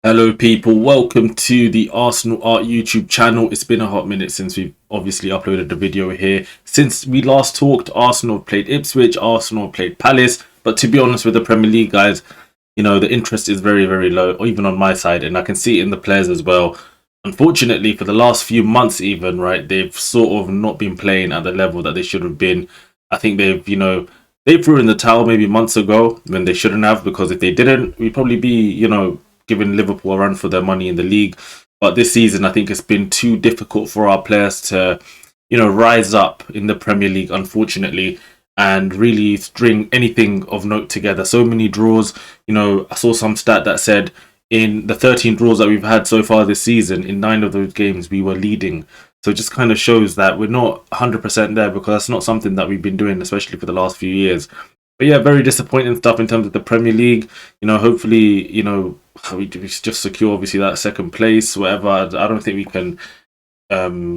Hello people, welcome to the Arsenal Art YouTube channel. It's been a hot minute since we've obviously uploaded a video here. Since we last talked, Arsenal played Ipswich, Arsenal played Palace, but to be honest with the Premier League guys, the interest is very low, even on my side, and I can see it in the players as well. Unfortunately, for the last few months even, right, they've sort of not been playing at the level that they should have been. I think they threw in the towel maybe months ago when they shouldn't have, because if they didn't, we'd probably be, giving Liverpool a run for their money in the league. But this season, I think it's been too difficult for our players to, rise up in the Premier League, unfortunately, and really string anything of note together. So many draws. I saw some stat that said in the 13 draws that we've had so far this season, in 9 of those games, we were leading. So it just kind of shows that we're not 100% there, because that's not something that we've been doing, especially for the last few years. But yeah, very disappointing stuff in terms of the Premier League. Hopefully, we just secure obviously that second place, whatever. I don't think we can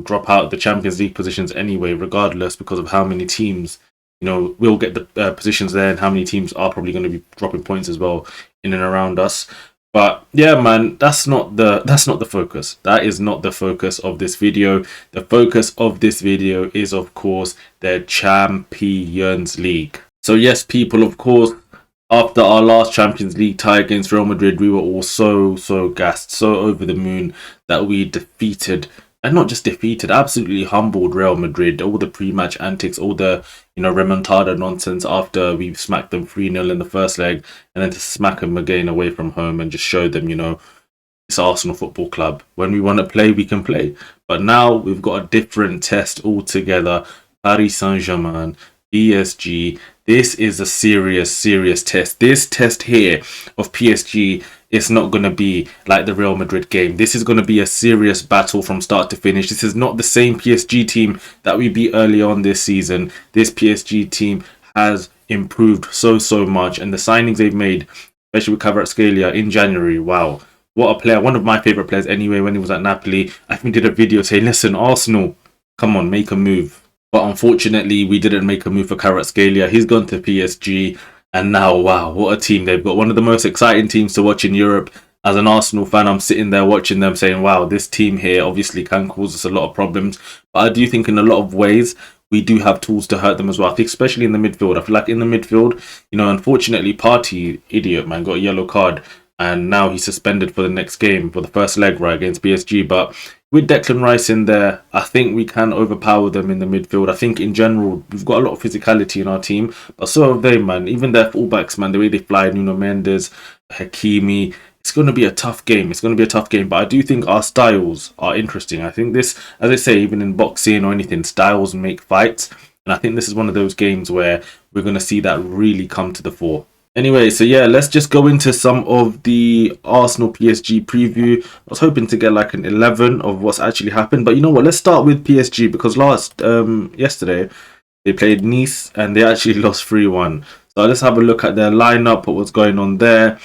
drop out the Champions League positions anyway, regardless, because of how many teams, will get the positions there, and how many teams are probably going to be dropping points as well in and around us. But yeah, man, that's not the focus. That is not the focus of this video. The focus of this video is, of course, the Champions League. So yes, people, of course, after our last Champions League tie against Real Madrid, we were all so gassed, so over the moon that we defeated, and not just defeated, absolutely humbled Real Madrid. All the pre-match antics, all the, remontada nonsense after we smacked them 3-0 in the first leg, and then to smack them again away from home and just show them, it's Arsenal Football Club. When we want to play, we can play. But now we've got a different test altogether. Paris Saint-Germain, PSG. This is a serious test. This test here of PSG is not going to be like the Real Madrid game. This is going to be a serious battle from start to finish. This is not the same PSG team that we beat early on this season. This PSG team has improved so much, and the signings they've made, especially with Kvaratskhelia in January, wow, what a player. One of my favourite players anyway when he was at Napoli. I think did a video saying, listen, Arsenal, come on, make a move. But unfortunately, we didn't make a move for Kvaratskhelia. He's gone to PSG. And now, wow, what a team they've got. One of the most exciting teams to watch in Europe. As an Arsenal fan, I'm sitting there watching them saying, wow, this team here obviously can cause us a lot of problems. But I do think in a lot of ways, we do have tools to hurt them as well. I think especially in the midfield. I feel like in the midfield, unfortunately, Partey, idiot, man, got a yellow card. And now he's suspended for the next game, for the first leg, right, against PSG. But with Declan Rice in there, I think we can overpower them in the midfield. I think in general, we've got a lot of physicality in our team, but so have they, man. Even their fullbacks, man, the way they fly, Nuno Mendes, Hakimi, it's going to be a tough game. It's going to be a tough game, but I do think our styles are interesting. I think this, as I say, even in boxing or anything, styles make fights. And I think this is one of those games where we're going to see that really come to the fore. Anyway, so yeah, let's just go into some of the Arsenal PSG preview. I was hoping to get like an 11 of what's actually happened, but you know what? Let's start with PSG, because yesterday they played Nice and they actually lost 3-1. So let's have a look at their lineup, what was going on there.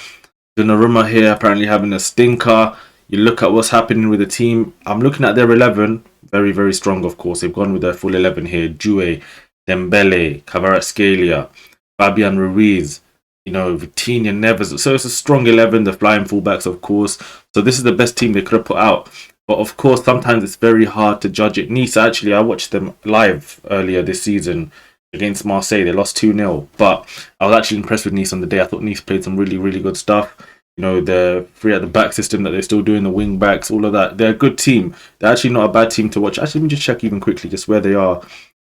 Donnarumma here apparently having a stinker. You look at what's happening with the team. I'm looking at their 11, very strong, of course. They've gone with their full 11 here. Due, Dembele, Kvaratskhelia, Fabian Ruiz, Vitinha, Neves. So it's a strong 11, the flying fullbacks, of course. So this is the best team they could have put out. But of course, sometimes it's very hard to judge it. Nice, actually, I watched them live earlier this season against Marseille. They lost 2-0. But I was actually impressed with Nice on the day. I thought Nice played some really good stuff. The free at the back system that they're still doing, the wing backs, all of that. They're a good team. They're actually not a bad team to watch. Actually, let me just check even quickly just where they are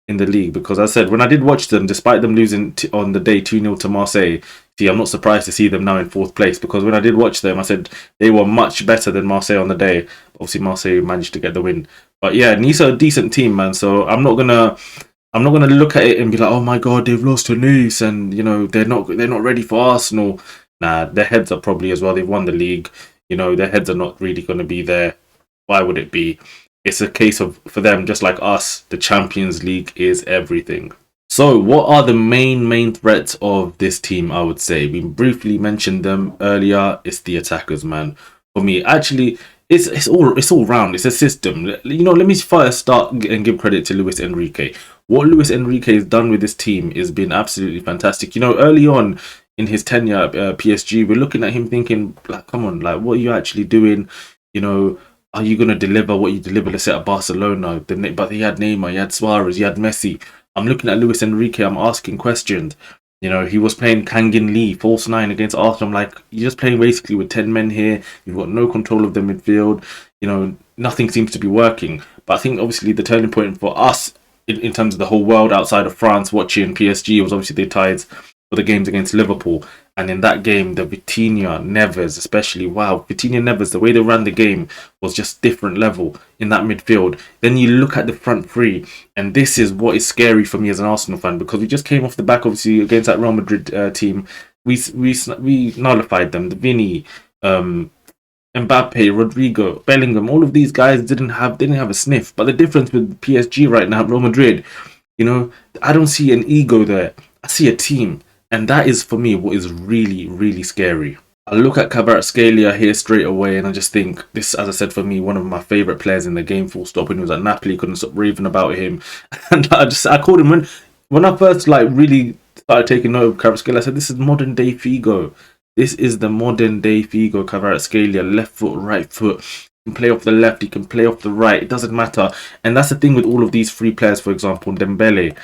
in the league, because I said when I did watch them, despite them losing on the day 2-0 to Marseille, I'm not surprised to see them now in 4th place, because when I did watch them, I said they were much better than Marseille on the day. Obviously, Marseille managed to get the win, but yeah, Nice are a decent team, man. So I'm not gonna look at it and be like, oh my god, they've lost to Nice, and they're not ready for Arsenal. Nah, their heads are probably as well. They've won the league. Their heads are not really going to be there. Why would it be? It's a case of, for them, just like us, the Champions League is everything. So what are the main threats of this team? I would say we briefly mentioned them earlier. It's the attackers, man. For me, actually, it's all round. It's a system. Let me first start and give credit to Luis Enrique. What Luis Enrique has done with this team has been absolutely fantastic. Early on in his tenure at PSG, we're looking at him thinking, like, come on, like, what are you actually doing? You know, are you going to deliver what you delivered, let's say, at Barcelona? But he had Neymar, he had Suarez, he had Messi. I'm looking at Luis Enrique, I'm asking questions. You know, he was playing Kangin Lee, false nine against Arsenal. I'm like, you're just playing basically with 10 men here. You've got no control of the midfield. You know, nothing seems to be working. But I think obviously the turning point for us in terms of the whole world outside of France watching PSG was obviously the ties for the games against Liverpool. And in that game, the Vitinha, Neves, especially, wow, Vitinha, Neves, the way they ran the game was just different level in that midfield. Then you look at the front three, and this is what is scary for me as an Arsenal fan, because we just came off the back, obviously, against that Real Madrid team. We nullified them. The Vini, Mbappe, Rodrigo, Bellingham, all of these guys didn't have a sniff. But the difference with PSG right now, Real Madrid, you know, I don't see an ego there. I see a team. And that is, for me, what is really, really scary. I look at Kvaratskhelia here straight away, and I just think this, as I said, for me, one of my favourite players in the game, full stop. When he was at Napoli, couldn't stop raving about him. And I called him, when I first, like, really started taking note of Kvaratskhelia, I said, this is modern day Figo. This is the modern day Figo, Kvaratskhelia. Left foot, right foot. He can play off the left, he can play off the right. It doesn't matter. And that's the thing with all of these three players, for example, Dembele,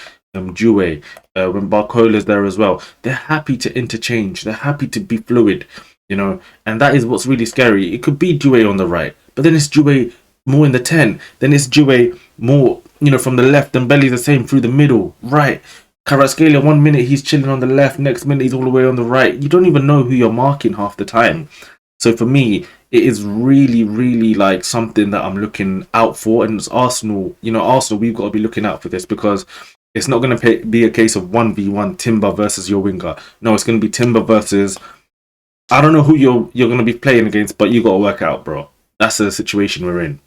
Due, when Barcola's there as well, they're happy to interchange. They're happy to be fluid, you know, and that is what's really scary. It could be Due on the right, but then it's Due more in the 10. Then it's Due more, you know, from the left. And Belly's the same through the middle, right. Kvaratskhelia, 1 minute he's chilling on the left, next minute he's all the way on the right. You don't even know who you're marking half the time. So for me, it is really, really like something that I'm looking out for. And it's Arsenal, you know, Arsenal, we've got to be looking out for this, because it's not going to be a case of 1v1 Timber versus your winger. No, it's going to be Timber versus, I don't know who you're going to be playing against, but you got to work out, bro. That's the situation we're in.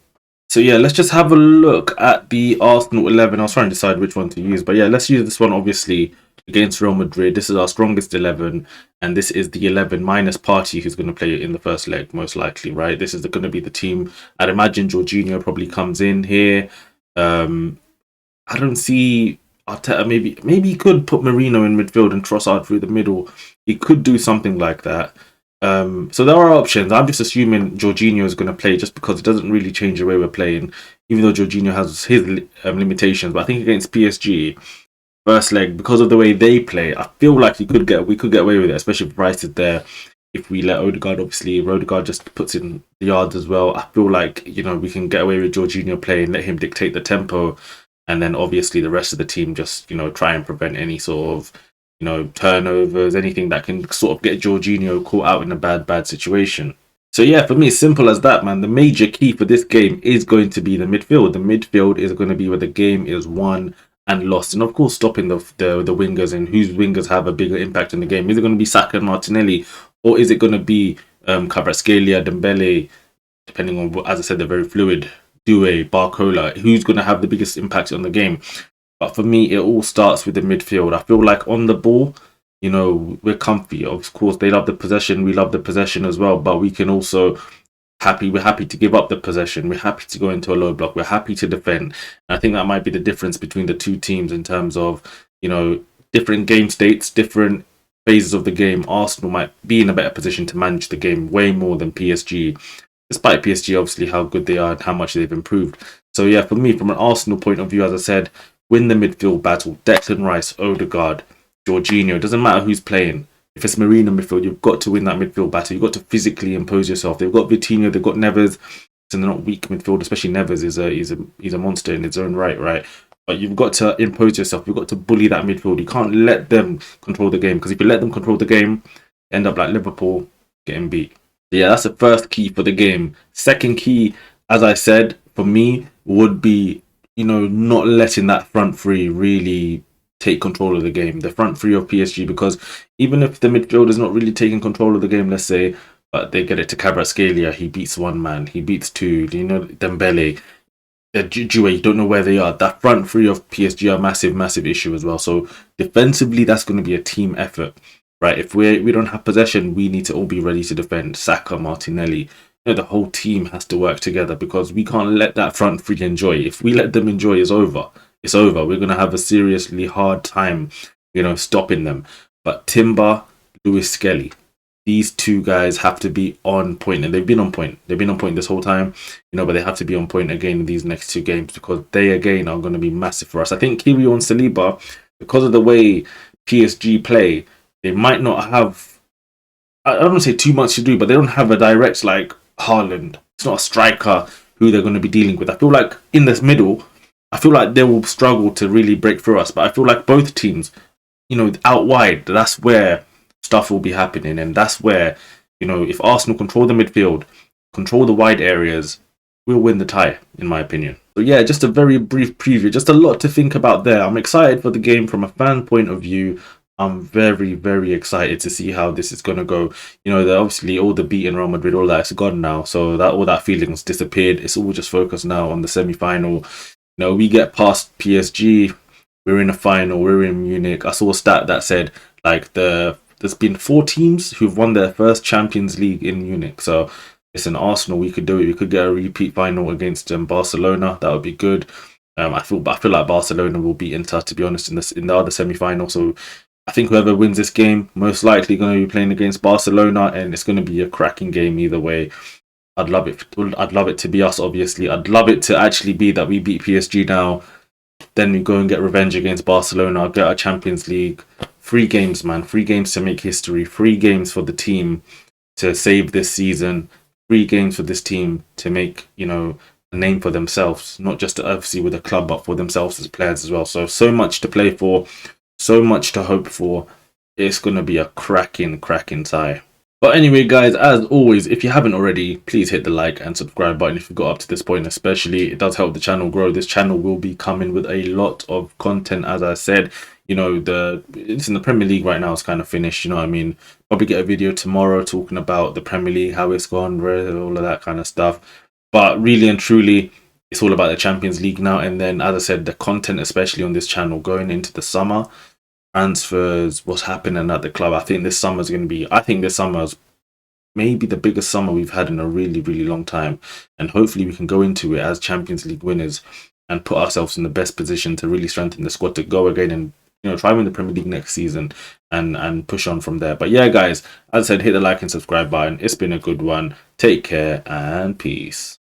So yeah, let's just have a look at the Arsenal 11. I was trying to decide which one to use, but yeah, let's use this one, obviously, against Real Madrid. This is our strongest 11, and this is the 11 minus Partey, who's going to play in the first leg, most likely, right? This is going to be the team. I'd imagine Jorginho probably comes in here. I don't see Arteta. Maybe he could put Marino in midfield and Trossard through the middle. He could do something like that. So there are options. I'm just assuming Jorginho is going to play, just because it doesn't really change the way we're playing, even though Jorginho has his limitations. But I think against PSG, first leg, because of the way they play, I feel like we could get away with it, especially if Rice is there. If we let Odegaard, obviously, Odegaard just puts in the yards as well. I feel like, you know, we can get away with Jorginho playing, let him dictate the tempo. And then obviously the rest of the team just, you know, try and prevent any sort of, you know, turnovers, anything that can sort of get Jorginho caught out in a bad situation. So yeah, for me, it's simple as that, man. The major key for this game is going to be the midfield. The midfield is going to be where the game is won and lost. And of course, stopping the wingers, and whose wingers have a bigger impact in the game. Is it going to be Saka and Martinelli, or is it going to be Kvaratskhelia, Dembele, depending on what, as I said, they're very fluid. Due, Barcola, who's going to have the biggest impact on the game? But for me, it all starts with the midfield. I feel like on the ball, you know, we're comfy. Of course, they love the possession. We love the possession as well. But we can also we're happy to give up the possession. We're happy to go into a low block. We're happy to defend. And I think that might be the difference between the two teams in terms of, you know, different game states, different phases of the game. Arsenal might be in a better position to manage the game way more than PSG. Despite PSG, obviously, how good they are and how much they've improved. So yeah, for me, from an Arsenal point of view, as I said, win the midfield battle. Declan Rice, Odegaard, Jorginho. Doesn't matter who's playing. If it's Marino midfield, you've got to win that midfield battle. You've got to physically impose yourself. They've got Vitinha, they've got Neves, and they're not weak midfield. Especially Neves he's a monster in his own right. But you've got to impose yourself. You've got to bully that midfield. You can't let them control the game, because if you let them control the game, end up like Liverpool getting beat. Yeah, that's the first key for the game. Second key, as I said, for me, would be, you know, not letting that front three really take control of the game. The front three of PSG, because even if the midfield is not really taking control of the game, let's say, but they get it to Kvaratskhelia, he beats one man, he beats two, you know, Dembele, Due, you don't know where they are. That front three of PSG are massive issue as well. So defensively, that's going to be a team effort. Right, if we don't have possession, we need to all be ready to defend. Saka, Martinelli, you know, the whole team has to work together, because we can't let that front three enjoy. If we let them enjoy, it's over. It's over. We're going to have a seriously hard time, you know, stopping them. But Timber, Lewis Skelly. These two guys have to be on point, and they've been on point. They've been on point this whole time, but they have to be on point again in these next two games because they again are going to be massive for us. I think Kiwior and Saliba, because of the way PSG play, they might not have, I don't want to say too much to do, but they don't have a direct like Haaland. It's not a striker who they're going to be dealing with. I feel like in this middle, I feel like they will struggle to really break through us. But I feel like both teams, out wide, that's where stuff will be happening. And that's where, if Arsenal control the midfield, control the wide areas, we'll win the tie, in my opinion. So yeah, just a very brief preview. Just a lot to think about there. I'm excited for the game from a fan point of view. I'm very, very excited to see how this is going to go. Obviously all the beating Real Madrid, all that's gone now. So that all that feeling's disappeared. It's all just focused now on the semi-final. We get past PSG. We're in a final. We're in Munich. I saw a stat that said like there's been 4 teams who've won their first Champions League in Munich. So it's an Arsenal. We could do it. We could get a repeat final against Barcelona. That would be good. I feel like Barcelona will beat Inter, to be honest, in the other semi-final. So I think whoever wins this game most likely going to be playing against Barcelona, and it's going to be a cracking game either way. I'd love it. I'd love it to be us, obviously. I'd love it to actually be that we beat PSG now. Then we go and get revenge against Barcelona, get our Champions League. 3 games, man. 3 games to make history. 3 games for the team to save this season. 3 games for this team to make, a name for themselves. Not just obviously with the club, but for themselves as players as well. So much to play for. So much to hope for. It's going to be a cracking tie. But anyway, guys, as always, if you haven't already, please hit the like and subscribe button if you've got up to this point, especially. It does help the channel grow. This channel will be coming with a lot of content, as I said. It's in the Premier League right now. It's kind of finished, you know what I mean? Probably get a video tomorrow talking about the Premier League, how it's gone, all of that kind of stuff. But really and truly, it's all about the Champions League now. And then, as I said, the content, especially on this channel, going into the summer, transfers, what's happening at the club. I think this summer is maybe the biggest summer we've had in a really, really long time. And hopefully we can go into it as Champions League winners and put ourselves in the best position to really strengthen the squad to go again and try win the Premier League next season and push on from there. But yeah, guys, as I said, hit the like and subscribe button. It's been a good one. Take care and peace.